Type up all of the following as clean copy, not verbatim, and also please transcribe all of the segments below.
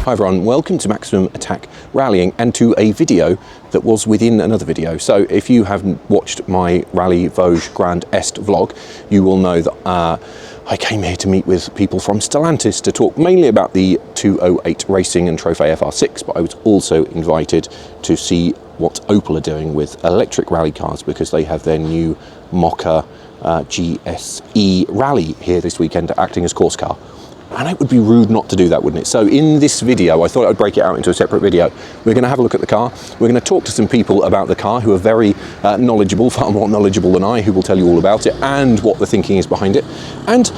Hi everyone, welcome to Maximum Attack Rallying and to a video that was within another video. So if you haven't watched my Rallye Vosge Grand Est vlog, you will know that I came here to meet with people from Stellantis to talk mainly about the 208 Racing and Trophy FR6, but I was also invited to see what Opel are doing with electric rally cars because they have their new Mokka GSE Rally here this weekend acting as Corsa car. And it would be rude not to do that, wouldn't it? So in this video, I thought I'd break it out into a separate video. We're going to have a look at the car. We're going to talk to some people about the car who are very knowledgeable, far more knowledgeable than I, who will tell you all about it and what the thinking is behind it. And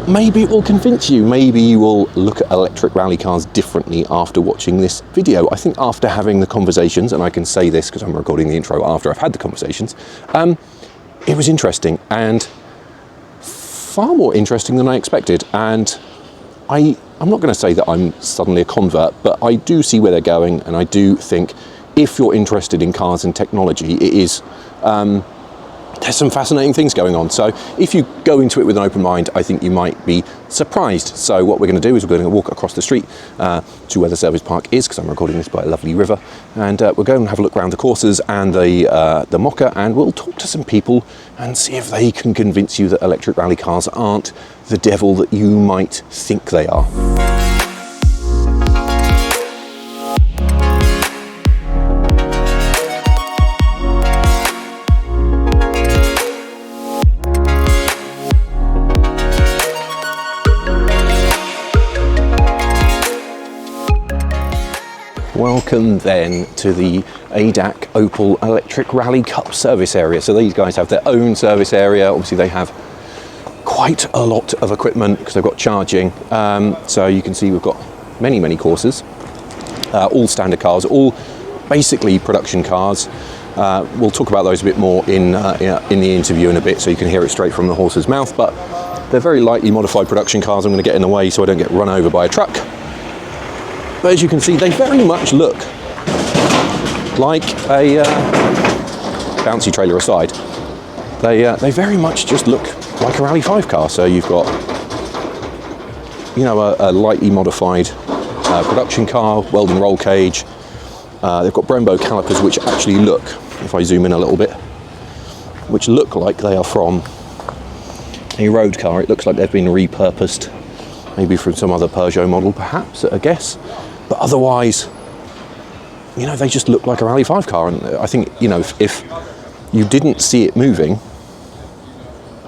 maybe it will convince you. Maybe you will look at electric rally cars differently after watching this video. I think after having the conversations, and I can say this because I'm recording the intro after I've had the conversations, it was interesting and far more interesting than I expected. And I'm not going to say that I'm suddenly a convert, but I do see where they're going, and I do think if you're interested in cars and technology, it is there's some fascinating things going on. So if you go into it with an open mind, I think you might be surprised. So what we're going to do is we're going to walk across the street to where the service park is, because I'm recording this by a lovely river, and we'll go and have a look around the Corsas and the Mokka, and we'll talk to some people and see if they can convince you that electric rally cars aren't the devil that you might think they are. Welcome then to the ADAC Opel Electric Rally Cup service area. So these guys have their own service area. Obviously they have quite a lot of equipment because they've got charging. So you can see we've got many Corsas, all standard cars, all basically production cars. We'll talk about those a bit more in the interview in a bit, so you can hear it straight from the horse's mouth. But they're very lightly modified production cars. I'm going to get in the way so I don't get run over by a truck. But as you can see, they very much look like a bouncy trailer aside. They very much just look like a Rally 5 car. So you've got, you know, a lightly modified production car, Weldon roll cage. They've got Brembo calipers, which actually look, if I zoom in a little bit, which look like they are from a road car. It looks like they've been repurposed, maybe from some other Peugeot model, perhaps, at a guess. But otherwise, you know, they just look like a Rally 5 car. And I think, you know, if you didn't see it moving,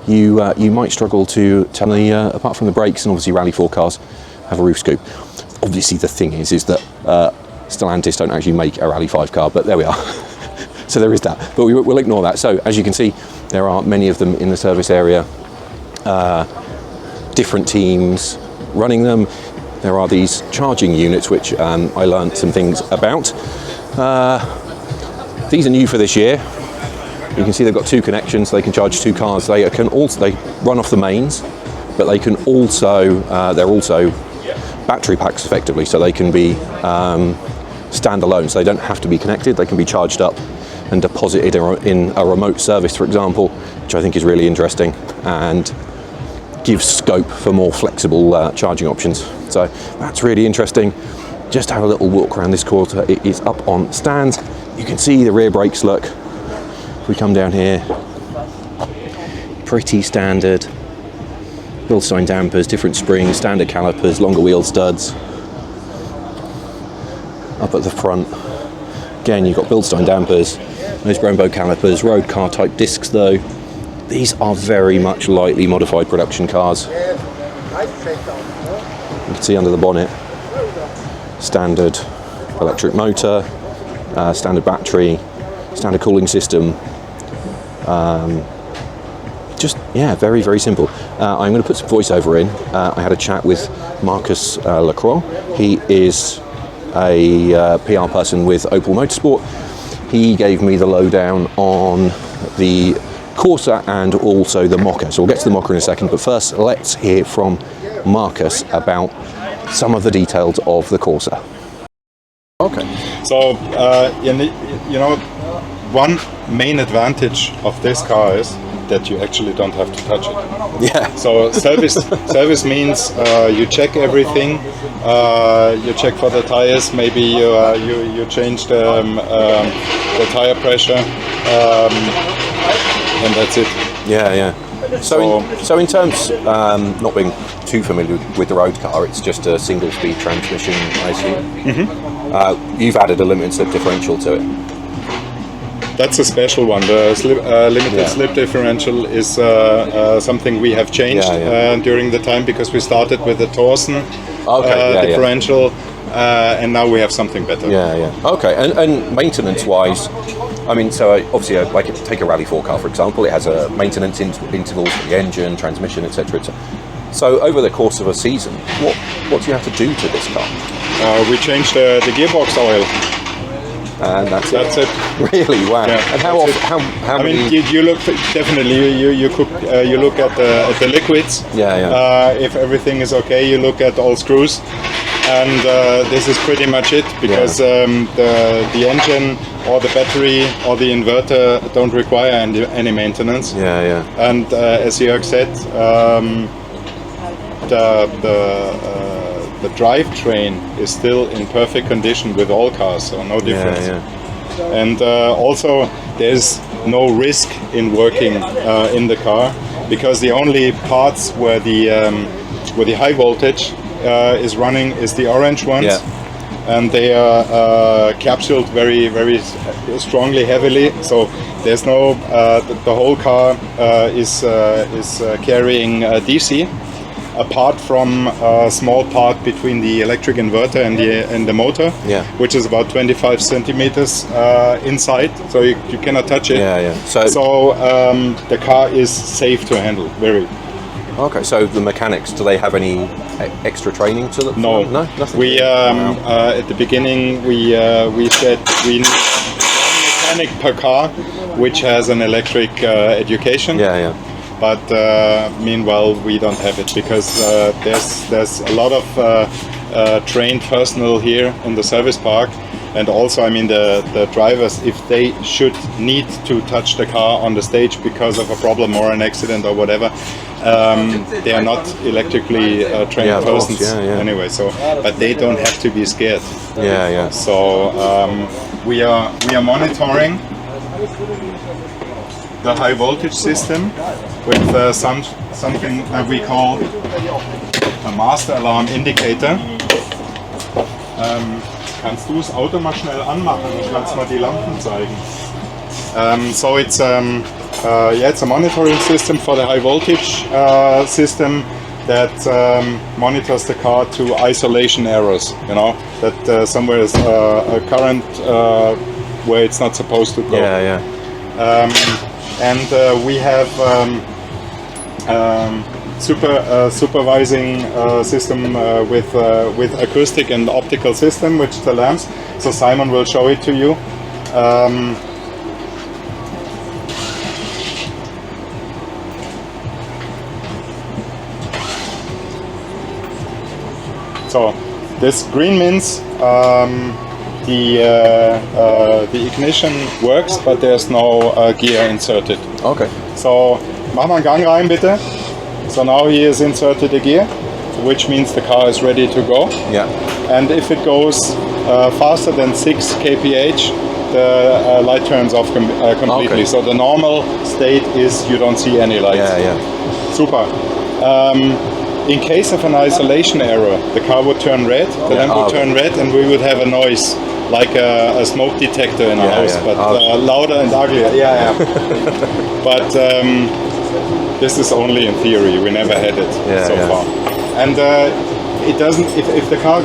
you might struggle to tell apart from the brakes, and obviously Rally 4 cars have a roof scoop. Obviously the thing is that Stellantis don't actually make a Rally 5 car, but there we are. So there is that, but we'll ignore that. So as you can see, there are many of them in the service area, different teams running them. There are these charging units, which I learned some things about. These are new for this year. You can see they've got two connections. They can charge two cars. They run off the mains, but they can also they're also battery packs effectively, so they can be standalone. So they don't have to be connected. They can be charged up and deposited in a remote service, for example, which I think is really interesting and gives scope for more flexible charging options. So that's really interesting. Just have a little walk around this quarter. It is up on stands. You can see the rear brakes. Look, if we come down here, pretty standard. Bilstein dampers, different springs, standard calipers, longer wheel studs. Up at the front, again, you've got Bilstein dampers, those Brembo calipers, road car type discs though. These are very much lightly modified production cars. You can see under the bonnet, standard electric motor, standard battery, standard cooling system. Just, yeah, very simple. I'm going to put some voiceover in. I had a chat with Marcus Lacroix. He is a PR person with Opel Motorsport. He gave me the lowdown on the Corsa and also the Mokka. So we'll get to the Mokka in a second, but first let's hear from Marcus about some of the details of the Corsa. Okay, so you know, one main advantage of this car is that you actually don't have to touch it. Yeah. So service means you check everything. You check for the tires. Maybe you change the tire pressure, and that's it. Yeah. So in terms, not being too familiar with the road car, it's just a single-speed transmission, I assume. You've added a limited slip differential to it. That's a special one. The limited slip differential is something we have changed during the time, because we started with the Torsen differential, and now we have something better. Okay, and maintenance-wise, I mean, so obviously, like take a Rally 4 car, for example, it has a maintenance intervals for the engine, transmission, etc. So over the course of a season, what do you have to do to this car? We changed the gearbox oil. And that's it. Really? Wow. Yeah, and how often? How many? I mean, you look definitely. You look at the liquids. If everything is okay, you look at all screws, and this is pretty much it, because the engine or the battery or the inverter don't require any maintenance. And as Jörg said, the drivetrain is still in perfect condition with all cars, so no difference. And also there's no risk in working in the car, because the only parts where the high voltage is running is the orange ones, and they are capsuled very, very strongly, heavily. So there's no the whole car is carrying DC. Apart from a small part between the electric inverter and the motor, which is about 25 centimeters inside, so you cannot touch it. So the car is safe to handle, very. Okay, so the mechanics, do they have any extra training to them? No, nothing. We at the beginning we said we need one mechanic per car, which has an electric education. But meanwhile, we don't have it, because there's a lot of trained personnel here in the service park, and also, I mean, the drivers, if they should need to touch the car on the stage because of a problem or an accident or whatever, they are not electrically trained persons anyway. So, but they don't have to be scared. So we are monitoring the high voltage system with something that we call a master alarm indicator. Kannst du das Auto mal schnell anmachen und kannst mal die Lampen zeigen? So it's it's a monitoring system for the high voltage system that monitors the car to isolation errors. You know, that somewhere is a current where it's not supposed to go. And we have supervising system with acoustic and optical system, which the lamps. So Simon will show it to you. So this green means the ignition works, but there's no gear inserted. Okay. So mach mal einen Gang rein, bitte. So now he has inserted a gear, which means the car is ready to go. Yeah. And if it goes faster than 6 kph, the light turns off completely. Okay. So the normal state is you don't see any lights. Super. In case of an isolation error, the car would turn red, the lamp would turn red, and we would have a noise, like a smoke detector in a house, but louder and uglier. But this is only in theory, we never had it so far. And it doesn't, if the car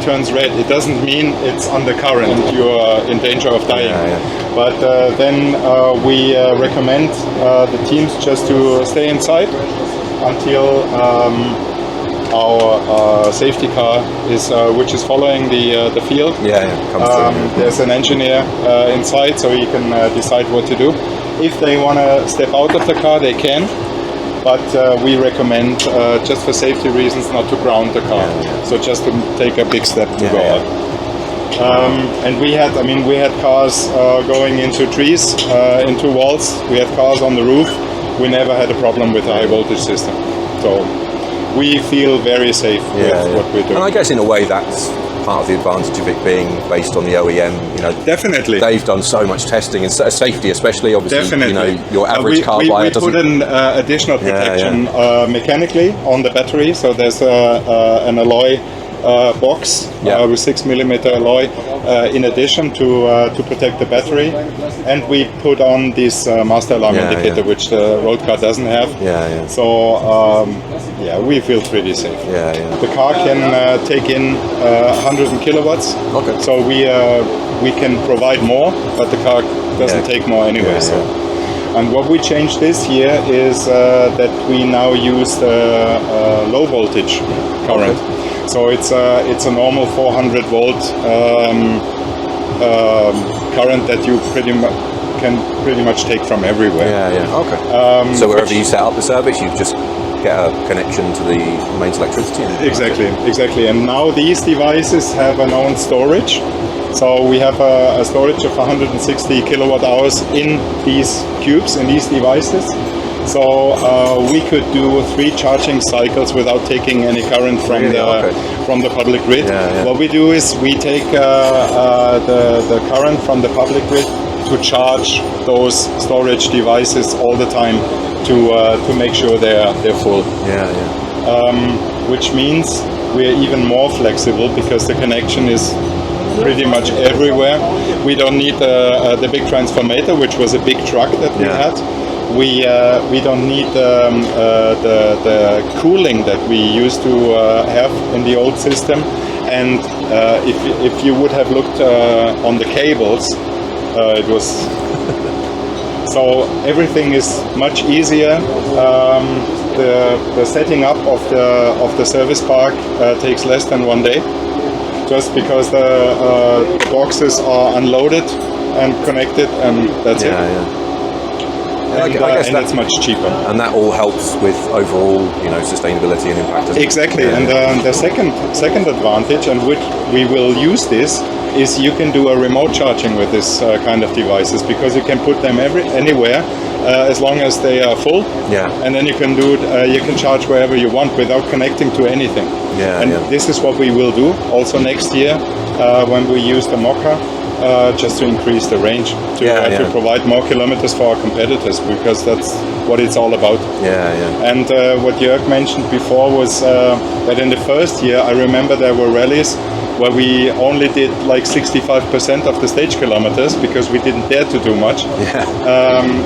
turns red, it doesn't mean it's under current, you are in danger of dying. But then we recommend the teams just to stay inside until our safety car is, which is following the field. There's an engineer inside, so he can decide what to do. If they want to step out of the car, they can. But we recommend, just for safety reasons, not to ground the car. So just to take a big step to go out. And we had cars going into trees, into walls. We had cars on the roof. we never had a problem with the high voltage system. So we feel very safe with what we're doing. And I guess in a way that's part of the advantage of it being based on the OEM. You know, definitely they've done so much testing and safety, especially obviously. Definitely. You know, your average car buyer doesn't. We put an additional protection mechanically on the battery. So there's an alloy box with 6mm alloy in addition to protect the battery, and we put on this master alarm indicator, which the road car doesn't have. So we feel pretty safe. The car can take in 100 kilowatts. Okay. So we can provide more, but the car doesn't take more anyway. And what we changed this year is that we now use low voltage current. Okay. So it's a normal 400 volt current that you can pretty much take from everywhere. Okay. So wherever you set up the service, you just get a connection to the mains electricity. Exactly. And now these devices have an own storage. So we have a storage of 160 kilowatt hours in these cubes, in these devices. So we could do 3 charging cycles without taking any current from the public grid. What we do is we take the current from the public grid to charge those storage devices all the time to make sure they're full. Which means we're even more flexible because the connection is pretty much everywhere. We don't need the big transformator, which was a big truck that we had. We don't need the cooling that we used to have in the old system. And if you would have looked on the cables, it was so everything is much easier. The setting up of the service park takes less than 1 day, just because the boxes are unloaded and connected, and that's it. I guess and it's much cheaper, and that all helps with overall, sustainability and impact. Exactly, and the second advantage, and which we will use this, is you can do a remote charging with this kind of devices, because you can put them anywhere as long as they are full. And then you can do it. You can charge wherever you want without connecting to anything. This is what we will do also next year when we use the Mokka. Just to increase the range, to provide more kilometers for our competitors, because that's what it's all about. And what Jörg mentioned before was that in the first year, I remember there were rallies where we only did like 65% of the stage kilometers because we didn't dare to do much.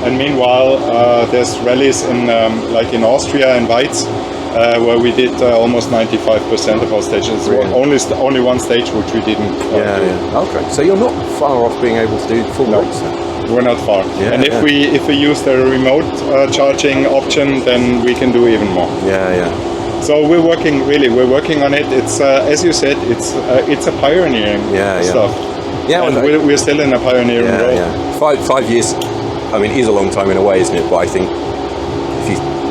And meanwhile, there's rallies in like in Austria and Weiz, where we did almost 95% of our stages. Only one stage which we didn't do. Okay, so you're not far off being able to do full race then? We're not far. And if we use the remote charging option, then we can do even more. So we're working on it. It's as you said, it's a pioneering stuff. And we're still in a pioneering role. 5 years, I mean, is a long time in a way, isn't it? But I think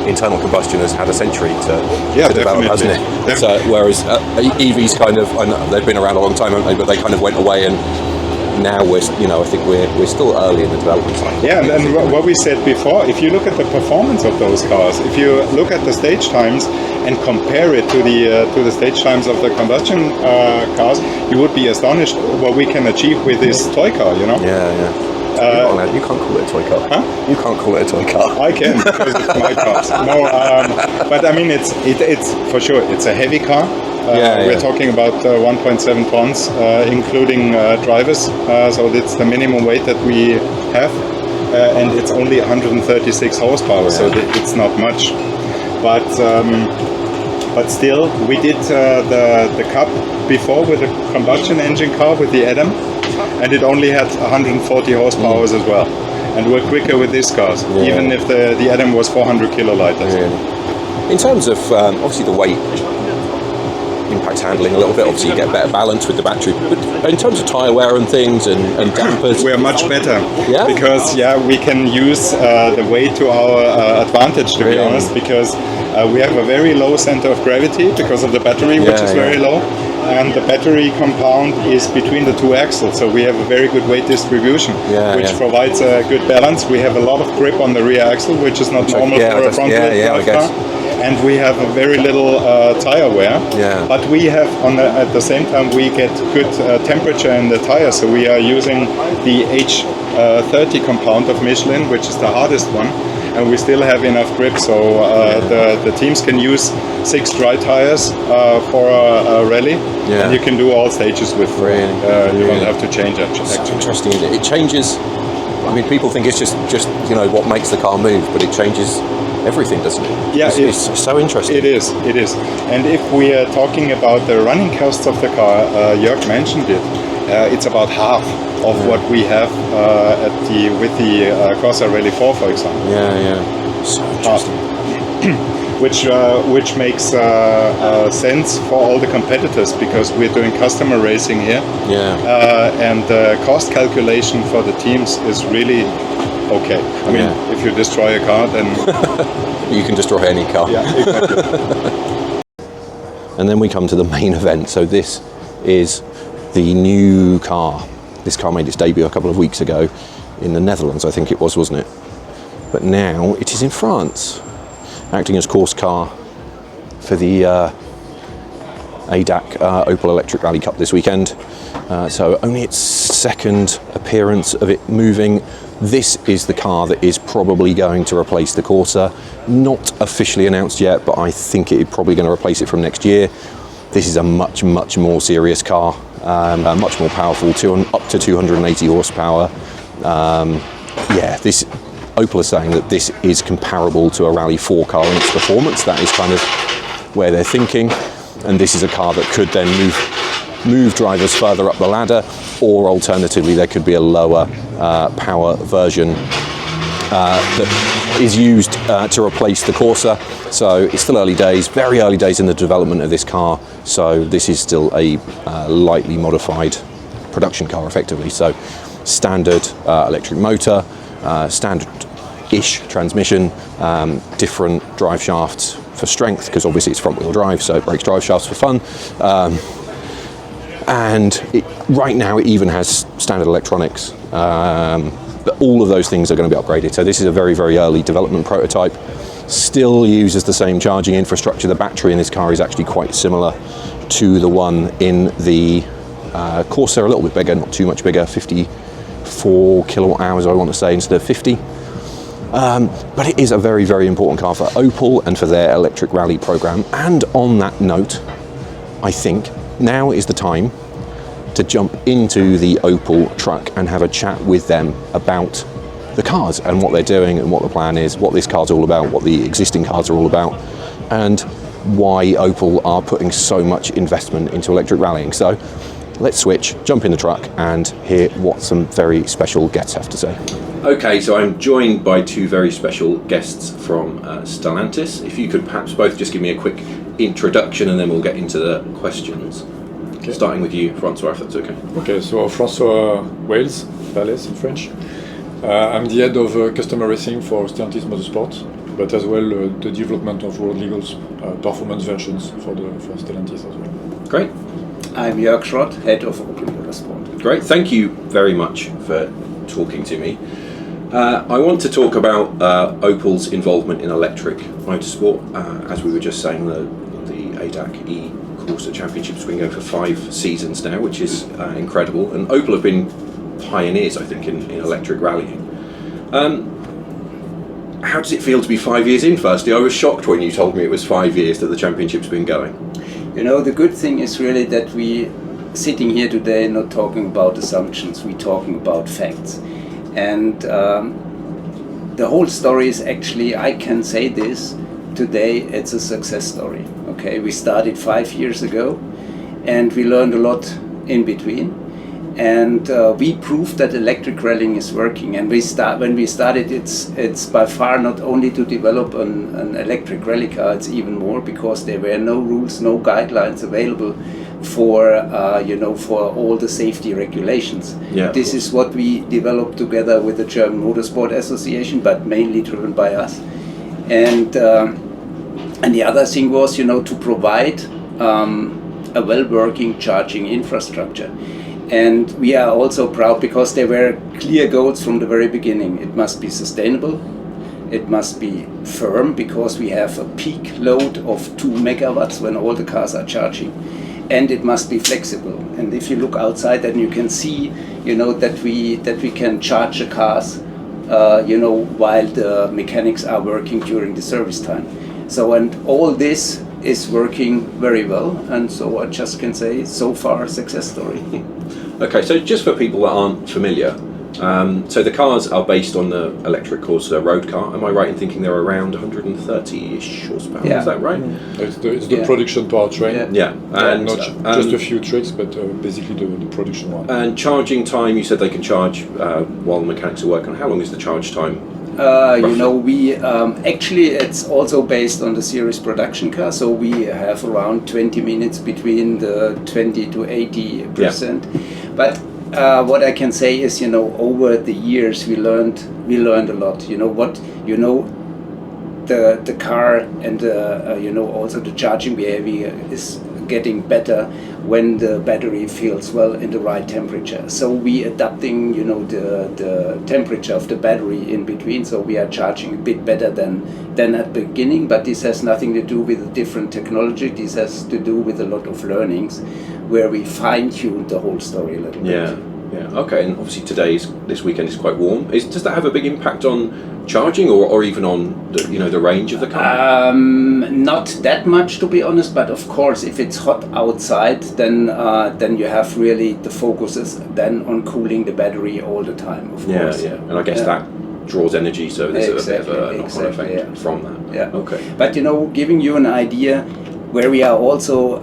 internal combustion has had a century to develop, hasn't it? So, whereas EVs kind of, I know they've been around a long time, haven't they? But they kind of went away, and now I think we're still early in the development cycle. And what we said before, if you look at the performance of those cars, if you look at the stage times and compare it to the stage times of the combustion cars, you would be astonished what we can achieve with this toy car. You can't call it a toy car. Huh? You can't call it a toy car. I can, because it's my car. No, but I mean, it's for sure. It's a heavy car. We're talking about 1.7 tons, including drivers. So it's the minimum weight that we have, and it's only 136 horsepower. So it's not much. But still, we did the Cup before with a combustion engine car with the Adam. And it only had 140 horsepower as well. And we're quicker with these cars, even if the Adam was 400 kiloliters. In terms of, obviously the weight impacts handling a little bit, obviously you get better balance with the battery, but in terms of tyre wear and things and dampers... We're much better, because we can use the weight to our advantage, to be honest, because we have a very low center of gravity because of the battery, which is very low. and the battery compound is between the two axles, so we have a very good weight distribution, which provides a good balance. We have a lot of grip on the rear axle, which is not normal for a front-wheel drive car. And we have a very little tire wear, but we have at the same time we get good temperature in the tire, so we are using the H30 compound of Michelin, which is the hardest one, and we still have enough grip, so the teams can use 6 dry tires for a rally, and you can do all stages with 4. You don't have to change it. So interesting, isn't it? It changes. I mean, people think it's just what makes the car move, but it changes everything, doesn't it? Yeah, it's so interesting. It is. And if we are talking about the running costs of the car, Jörg mentioned it. It's about half of what we have with the Corsa Rallye 4, for example. So interesting. Which makes sense for all the competitors, because we're doing customer racing here. And the cost calculation for the teams is really okay. I mean, if you destroy a car, then you can destroy any car. Yeah, exactly. And then we come to the main event. So this is the new car. This car made its debut a couple of weeks ago in the Netherlands, I think it was, wasn't it? But now it is in France, acting as course car for the ADAC Opel Electric Rally Cup this weekend. So only its second appearance of it moving. This is the car that is probably going to replace the Corsa. Not officially announced yet, but I think it's probably going to replace it from next year. This is a much more serious car, much more powerful, up to 280 horsepower. This Opel is saying that this is comparable to a Rally 4 car in its performance. That is kind of where they're thinking, and this is a car that could then move drivers further up the ladder, or alternatively there could be a lower power version that is used to replace the Corsa. So it's still early days, very early days in the development of this car, so this is still a lightly modified production car effectively. So standard electric motor, standard-ish transmission, different drive shafts for strength, because obviously it's front-wheel drive, so it breaks drive shafts for fun. And right now it even has standard electronics, but all of those things are going to be upgraded. So this is a very early development prototype. Still uses the same charging infrastructure. The battery in this car is actually quite similar to the one in the Corsa, a little bit bigger, not too much bigger, 54 kilowatt hours I want to say instead of 50. But it is a very important car for Opel and for their electric rally program. And on that note, I think now is the time to jump into the Opel truck and have a chat with them about the cars and what they're doing and what the plan is, what this car's all about, what the existing cars are all about, and why Opel are putting so much investment into electric rallying. So let's switch, jump in the truck and hear what some very special guests have to say. Okay, so I'm joined by 2 very special guests from Stellantis. If you could perhaps both just give me a quick introduction and then we'll get into the questions. Okay. Starting with you, Francois, if that's okay. Okay, so Francois Wales, Valles in French. I'm the head of customer racing for Stellantis Motorsport, but as well the development of World Legal's performance versions for Stellantis as well. Great. I'm Jörg Schrott, head of Opel Motorsport. Great, thank you very much for talking to me. I want to talk about Opel's involvement in electric motorsport. As we were just saying, the ADAC E Corsa Championship's been going for 5 seasons now, which is incredible. And Opel have been pioneers, I think, in electric rallying. How does it feel to be 5 years in, firstly? I was shocked when you told me it was 5 years that the championship's been going. You know, the good thing is really that we sitting here today not talking about assumptions, we're talking about facts. And the whole story is actually, I can say this, today it's a success story. Okay, we started 5 years ago and we learned a lot in between. And we proved that electric rallying is working. And when we started, it's by far not only to develop an electric rally car, it's even more, because there were no rules, no guidelines available for for all the safety regulations. Yeah, this is what we developed together with the German Motorsport Association, but mainly driven by us. And the other thing was, to provide a well-working charging infrastructure. And we are also proud because there were clear goals from the very beginning. It must be sustainable, it must be firm because we have a peak load of 2 megawatts when all the cars are charging, and it must be flexible. And if you look outside, then you can see, that we can charge the cars, while the mechanics are working during the service time. So, and all this is working very well, and so I just can say so far a success story. Okay, so just for people that aren't familiar, so the cars are based on the electric Corsa road car. Am I right in thinking they're around 130-ish horsepower? Yeah. Is that right? It's the production powertrain. Yeah, and Not just a few tricks, but basically the production one. And charging time, you said they can charge while the mechanics are working. How long is the charge time? We actually it's also based on the series production car, so we have around 20 minutes between the 20 to 80%. But what I can say is, over the years we learned a lot. The car and also the charging behavior is getting better when the battery feels well in the right temperature. So we adapting, the temperature of the battery in between. So we are charging a bit better than at the beginning. But this has nothing to do with a different technology. This has to do with a lot of learnings, where we fine-tuned the whole story a little bit. Yeah. Okay. And obviously this weekend is quite warm. Does that have a big impact on charging, or even on the range of the car? Not that much, to be honest. But of course, if it's hot outside, then you have really the focus is then on cooling the battery all the time. Of course. Yeah. And I guess that draws energy, so there's a bit of a knock-on effect from that. Yeah. Okay. But giving you an idea, where we are also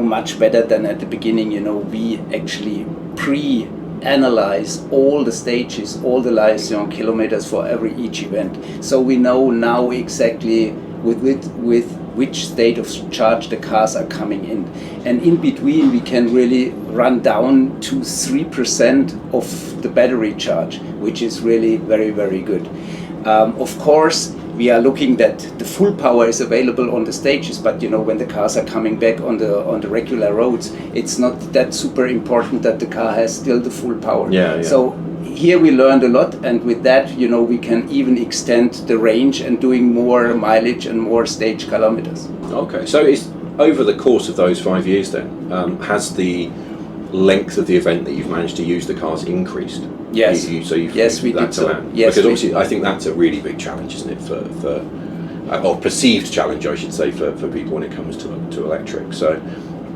much better than at the beginning. We actually pre-analyze all the stages, all the kilometers for each event. So we know now exactly with which state of charge the cars are coming in. And in between we can really run down to 3% of the battery charge, which is really very, very good. Of course, we are looking that the full power is available on the stages, but when the cars are coming back on the regular roads, it's not that super important that the car has still the full power. Yeah. So here we learned a lot, and with that, we can even extend the range and doing more mileage and more stage kilometers. Okay, so it's over the course of those 5 years then, has the length of the event that you've managed to use the cars increased? Yes. Yes, we did so. Yes, because obviously I think that's a really big challenge, isn't it, for or perceived challenge, I should say, for people when it comes to electric. So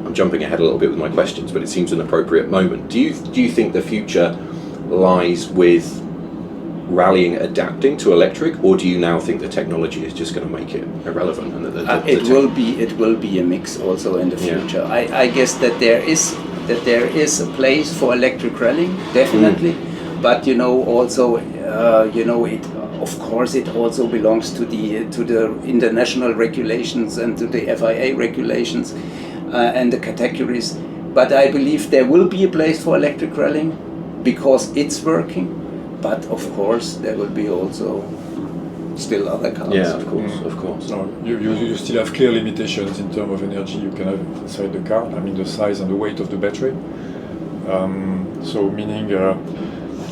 I'm jumping ahead a little bit with my questions, but it seems an appropriate moment. Do you think the future lies with rallying adapting to electric, or do you now think the technology is just going to make it irrelevant? And it will be a mix also in the future. I guess that there is a place for electric rallying, definitely. But also it, of course, it also belongs to the international regulations and to the FIA regulations and the categories. But I believe there will be a place for electric rallying because it's working. But of course, there will be also still other cars. Yeah, of course. No, you still have clear limitations in terms of energy you can have inside the car. I mean, the size and the weight of the battery. So meaning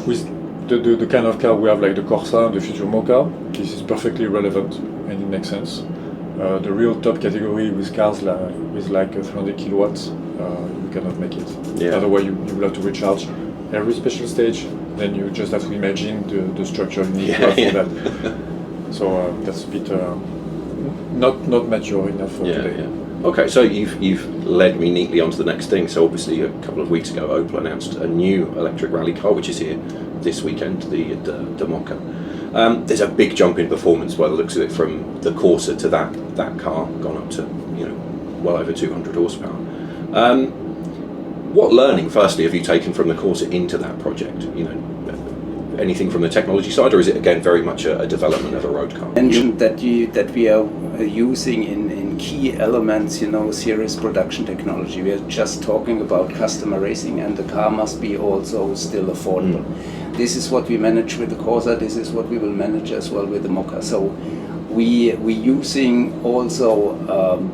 with the kind of car we have, like the Corsa and the future Mokka, this is perfectly relevant and it makes sense. The real top category with cars with like 300 kilowatts, you cannot make it. Yeah. Otherwise, you will have to recharge every special stage. Then you just have to imagine the structure you need to have for that. So that's a bit not mature enough for today. Yeah. Okay, so you've led me neatly onto the next thing. So obviously a couple of weeks ago, Opel announced a new electric rally car, which is here this weekend, the Mokka. There's a big jump in performance by the looks of it from the Corsa to that car, gone up to well over 200 horsepower. What learning, firstly, have you taken from the Corsa into that project? Anything from the technology side, or is it again very much a development of a road car? Mentioned that we are using in key elements, series production technology. We are just talking about customer racing, and the car must be also still affordable. This is what we manage with the Corsa. This is what we will manage as well with the Mokka. So We using also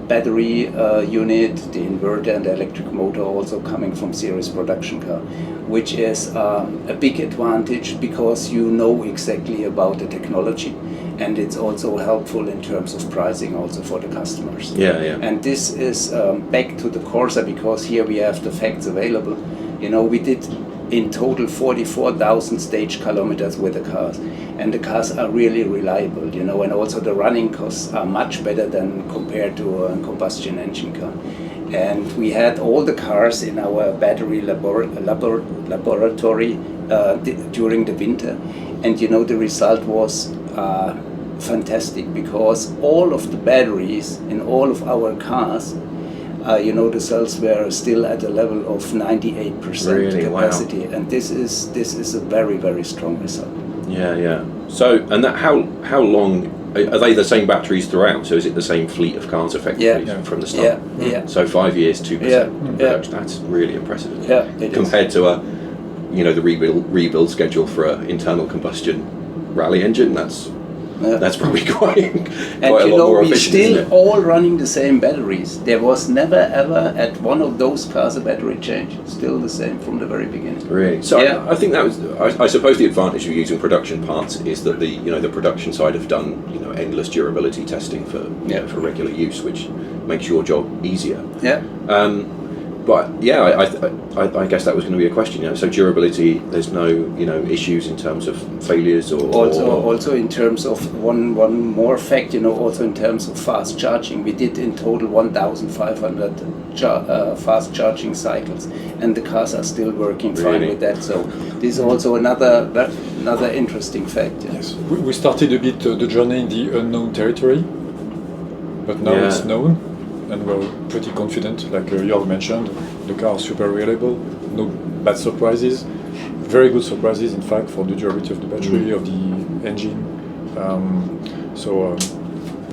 battery unit, the inverter and the electric motor also coming from series production car, which is a big advantage because you know exactly about the technology, and it's also helpful in terms of pricing also for the customers. Yeah, yeah. And this is back to the Corsa, because here we have the facts available. You know, we did in total 44,000 stage kilometers with the cars, and the cars are really reliable, you know, and also the running costs are much better than compared to a combustion engine car. And we had all the cars in our battery laboratory during the winter, and you know, the result was fantastic, because all of the batteries in all of our cars, you know, the cells were still at a level of 98% Really? capacity. Wow. And this is a very, very strong result. Yeah, yeah. So, and that how long are they the same batteries throughout? So is it the same fleet of cars effectively from the start? Yeah, yeah. So 5 years, 2% production. Yeah. That's really impressive. Yeah, it compared to a, you know, the rebuild schedule for an internal combustion rally engine. That's probably quite a lot more efficient. And you know, we still all running the same batteries. There was never ever at one of those cars a battery change. Still the same from the very beginning. Really? So I think that was. I suppose the advantage of using production parts is that the production side have done endless durability testing for for regular use, which makes your job easier. Yeah. But yeah, I guess that was going to be a question. So durability, there's no issues in terms of failures or also in terms of one more fact. Also in terms of fast charging, we did in total 1,500 fast charging cycles, and the cars are still working fine with that. So this is also another interesting fact. Yes, we started a bit the journey in the unknown territory, but now it's known. And we're pretty confident, like Jörg mentioned, the car is super reliable, no bad surprises, very good surprises in fact for the durability of the battery, of the engine.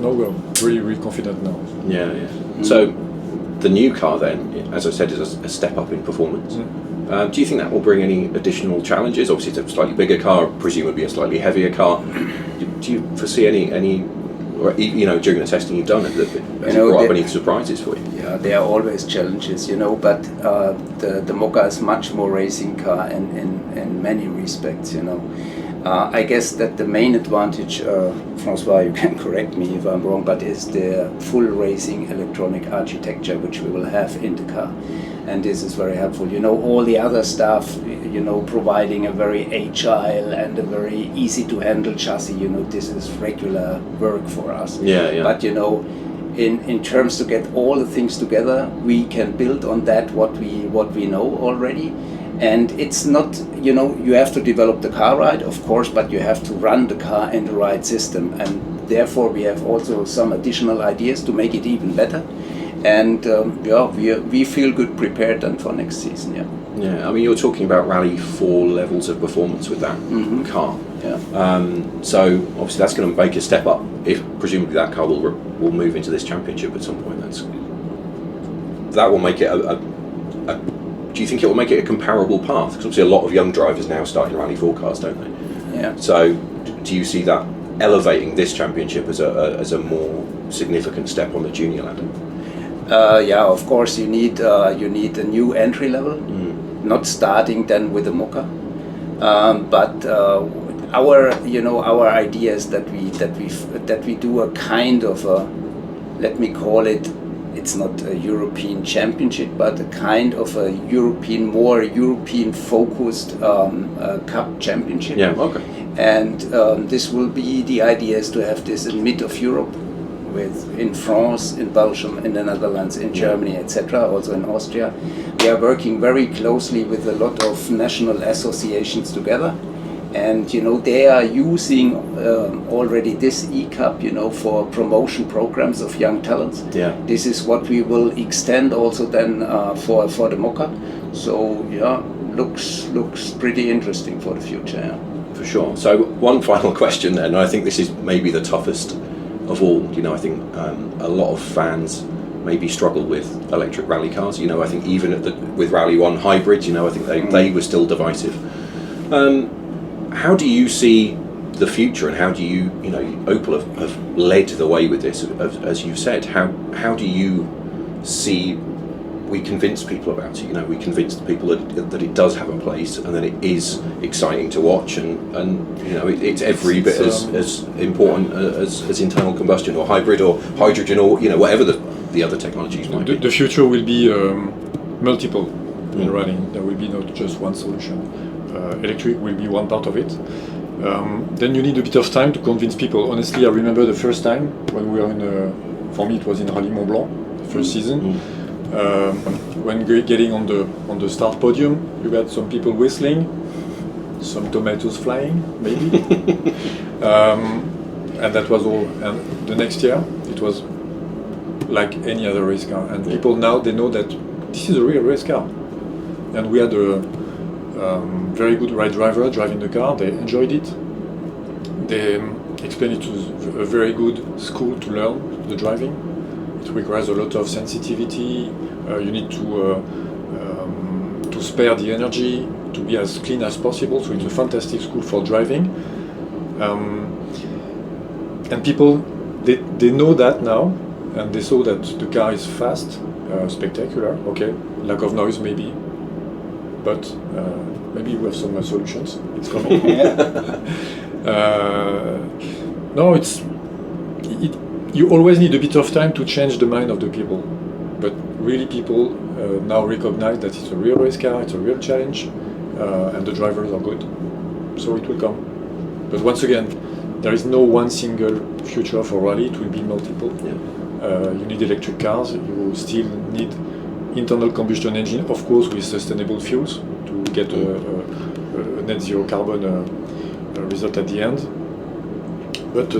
No, we're really confident now. Yeah, yeah. So the new car then, as I said, is a step up in performance. Do you think that will bring any additional challenges? Obviously it's a slightly bigger car, presumably a slightly heavier car. Do you foresee any during the testing you've done, has it brought up any surprises for you? Yeah, there are always challenges, but the Mokka is much more racing car in many respects, I guess that the main advantage, Francois, you can correct me if I'm wrong, but is the full racing electronic architecture which we will have in the car. And this is very helpful. All the other stuff, providing a very agile and a very easy to handle chassis, this is regular work for us. Yeah. But, in terms to get all the things together, we can build on that what we know already. And it's not, you have to develop the car right, of course, but you have to run the car in the right system. And therefore we have also some additional ideas to make it even better. And we feel good prepared then for next season. Yeah, I mean, you're talking about Rally 4 levels of performance with that car. Yeah. So obviously that's going to make a step up. If presumably that car will move into this championship at some point, that will make it do you think it will make it a comparable path? Because obviously a lot of young drivers now start in Rally 4 cars, don't they? Yeah. So do you see that elevating this championship as a more significant step on the junior ladder? Of course you need a new entry level, not starting then with the Mokka, but our idea is that we do a kind of a, let me call it, it's not a European championship, but a kind of a more European focused cup championship. Yeah, okay. And this will be, the idea is to have this in mid of Europe, in France, in Belgium, in the Netherlands, in Germany, etc., also in Austria. We are working very closely with a lot of national associations together, and they are using already this e-cup, for promotion programs of young talents. Yeah. This is what we will extend also then for the Mokka. So looks pretty interesting for the future. Yeah. For sure. So one final question, and I think this is maybe the toughest of all. I think a lot of fans maybe struggle with electric rally cars. I think even with Rally 1 hybrids, I think they were still divisive. How do you see the future, and how do you, Opel have led the way with this, as you've said. How do you see we convince people about it? We convince the people that it does have a place and that it is exciting to watch, and it's every bit as important as internal combustion or hybrid or hydrogen or whatever the other technologies might be. The future will be multiple in rallying. There will be not just one solution. Electric will be one part of it. Then you need a bit of time to convince people. Honestly, I remember the first time when we were for me it was in Rallye Mont Blanc, the first season. When getting on the start podium, you got some people whistling, some tomatoes flying, maybe, and that was all. And the next year, it was like any other race car, and people now they know that this is a real race car. And we had a very good ride driver driving the car. They enjoyed it. They explained it to a very good school to learn the driving. It requires a lot of sensitivity. You need to spare the energy, to be as clean as possible. So it's a fantastic school for driving. And people, they know that now, and they saw that the car is fast, spectacular. Okay, lack of noise maybe, but maybe we have some solutions. It's coming. No, you always need a bit of time to change the mind of the people, but really people now recognize that it's a real race car, it's a real challenge, and the drivers are good, so it will come. But once again, there is no one single future for rally, it will be multiple. You need electric cars, you still need internal combustion engine, of course with sustainable fuels to get a net zero carbon result at the end. But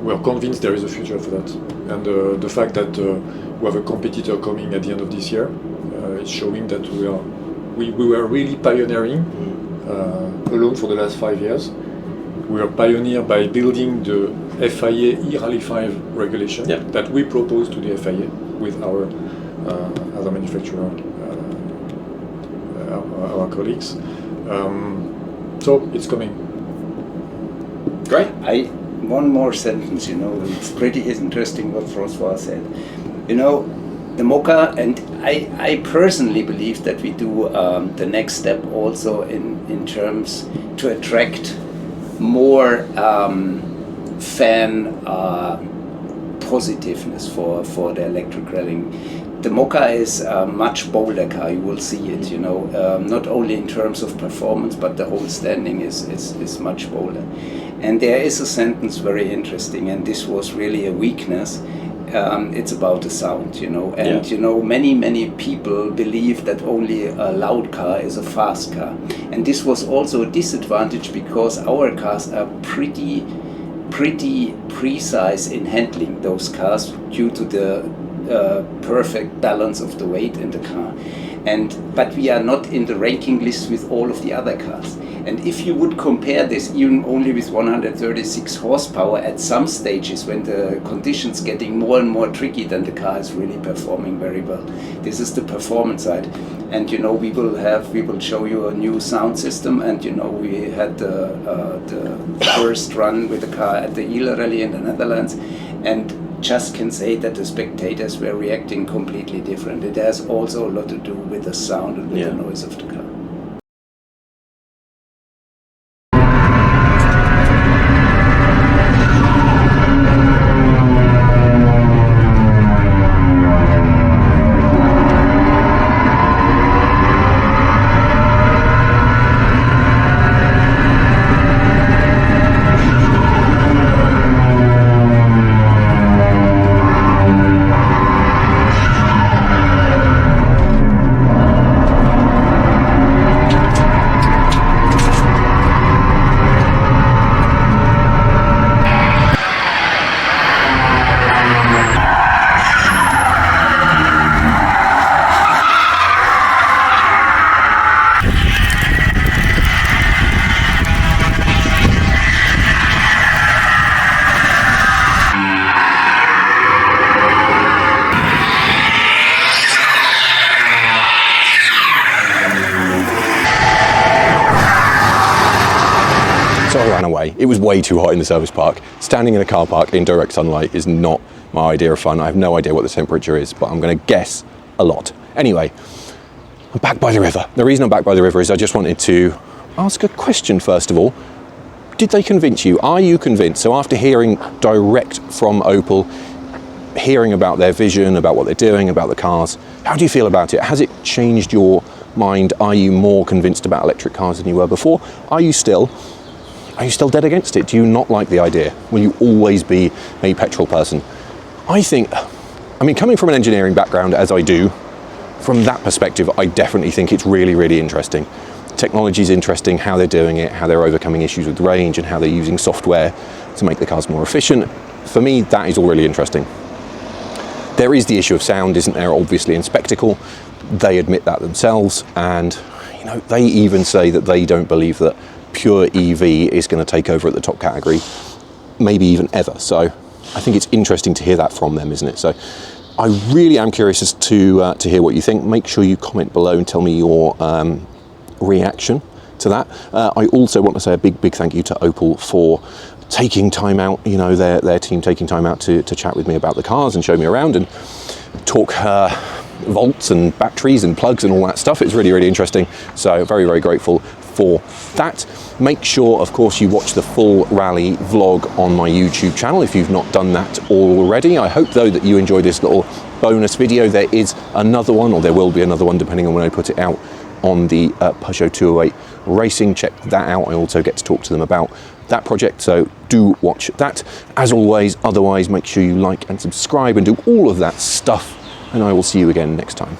we are convinced there is a future for that. And the fact that we have a competitor coming at the end of this year is showing that we were really pioneering alone for the last 5 years. We are pioneer by building the FIA e-Rally 5 regulation that we propose to the FIA with our other manufacturer, our colleagues. So it's coming. Great. One more sentence, it's pretty interesting what François said. The Mokka, and I personally believe that we do the next step also in terms to attract more fan positiveness for the electric rallying. The Mokka is a much bolder car, you will see it, not only in terms of performance, but the whole standing is much bolder. And there is a sentence very interesting, and this was really a weakness. It's about the sound, and many people believe that only a loud car is a fast car, and this was also a disadvantage because our cars are pretty precise in handling those cars due to the perfect balance of the weight in the car. But we are not in the ranking list with all of the other cars. And if you would compare this even only with 136 horsepower at some stages when the conditions getting more and more tricky, then the car is really performing very well. This is the performance side. And we will show you a new sound system, and we had the first run with the car at the Ile Rally in the Netherlands, and just can say that the spectators were reacting completely different. It has also a lot to do with the sound and with the noise of the car. ran away. It was way too hot in the service park. Standing in a car park in direct sunlight is not my idea of fun. I have no idea what the temperature is, but I'm going to guess a lot. Anyway, I'm back by the river. The reason I'm back by the river is I just wanted to ask a question first of all. Did they convince you? Are you convinced? So after hearing direct from Opel, hearing about their vision, about what they're doing, about the cars, how do you feel about it? Has it changed your mind? Are you more convinced about electric cars than you were before? Are you still dead against it? Do you not like the idea? Will you always be a petrol person? I mean, coming from an engineering background as I do, from that perspective, I definitely think it's really, really interesting. Technology is interesting, how they're doing it, how they're overcoming issues with range, and how they're using software to make the cars more efficient. For me, that is all really interesting. There is the issue of sound, isn't there, obviously, in spectacle. They admit that themselves, and you know, they even say that they don't believe that pure EV is going to take over at the top category, maybe even ever. So I think it's interesting to hear that from them, isn't it? So I really am curious as to hear what you think. Make sure you comment below and tell me your reaction to that. I also want to say a big thank you to Opel for taking time out, you know, their team taking time out to chat with me about the cars and show me around and talk volts and batteries and plugs and all that stuff. It's really, really interesting. So very, very grateful for that. Make sure, of course, you watch the full rally vlog on my YouTube channel if you've not done that already. I hope, though, that you enjoyed this little bonus video. There is another one, or there will be another one, depending on when I put it out, on the Peugeot 208 Racing. Check that out. I also get to talk to them about that project, so do watch that. As always, otherwise, make sure you like and subscribe and do all of that stuff, and I will see you again next time.